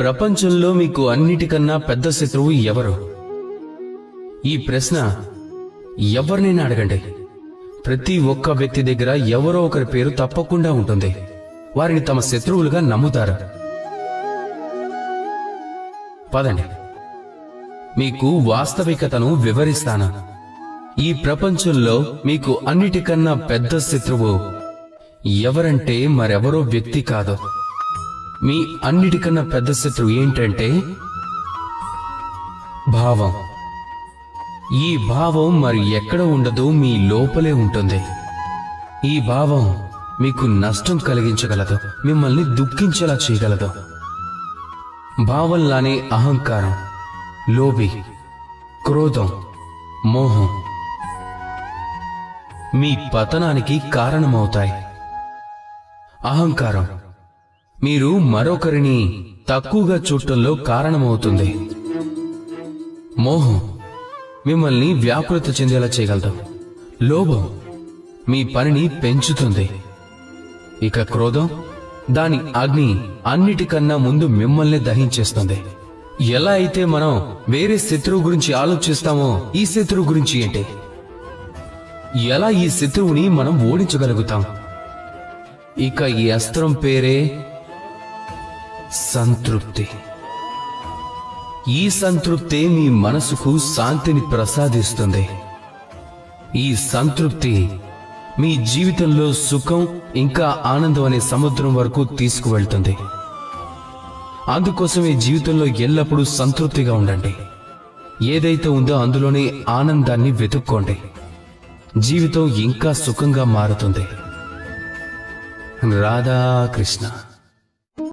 ప్రపంచంలో మీకు అన్నిటికన్నా పెద్ద శత్రువు ఎవరు? ఈ ప్రశ్న ఎవరినైనా అడగండి, ప్రతి ఒక్క వ్యక్తి దగ్గర ఎవరో ఒకరి పేరు తప్పకుండా ఉంటుంది. వారిని తమ శత్రువులుగా నమ్ముతారు. పదండి, మీకు వాస్తవికతను వివరిస్తాను. ఈ ప్రపంచంలో మీకు అన్నిటికన్నా పెద్ద శత్రువు ఎవరంటే మరెవరో వ్యక్తి కాదు. మీ అన్నిటికన్నా పెద్ద శత్రువు ఏంటంటే భావం. ఈ భావం మరి ఎక్కడ ఉండదు, మీ లోపలే ఉంటుంది. ఈ భావం మీకు నష్టం కలిగించగలదు, మిమ్మల్ని దుఃఖించేలా చేయగలదు. భావంలానే అహంకారం, లోభి, క్రోధం, మోహం మీ పతనానికి కారణమవుతాయి. అహంకారం మీరు మరొకరిని తక్కువగా చూడటంలో కారణమవుతుంది. మోహం మిమ్మల్ని వ్యాకులత చెందేలా చేయగలదు. లోభం మీ పనిని పెంచుతుంది. ఇక క్రోధం, దాని అగ్ని అన్నిటికన్నా ముందు మిమ్మల్ని దహించేస్తుంది. ఎలా అయితే మనం వేరే శత్రువు గురించి ఆలోచిస్తామో, ఈ శత్రువు గురించి ఏంటి? ఎలా ఈ శత్రువుని మనం ఓడించగలుగుతాం? ఇక ఈ అస్త్రం పేరే సంతృప్తి. ఈ సంతృప్తి మీ మనసుకు శాంతిని ప్రసాదిస్తుంది. ఈ సంతృప్తి మీ జీవితంలో సుఖం ఇంకా ఆనందం అనే సముద్రం వరకు తీసుకువెళ్తుంది. అందుకోసమే జీవితంలో ఎల్లప్పుడూ సంతృప్తిగా ఉండండి. ఏదైతే ఉందో అందులోనే ఆనందాన్ని వెతుక్కోండి. జీవితం ఇంకా సుఖంగా మారుతుంది. రాధాకృష్ణ.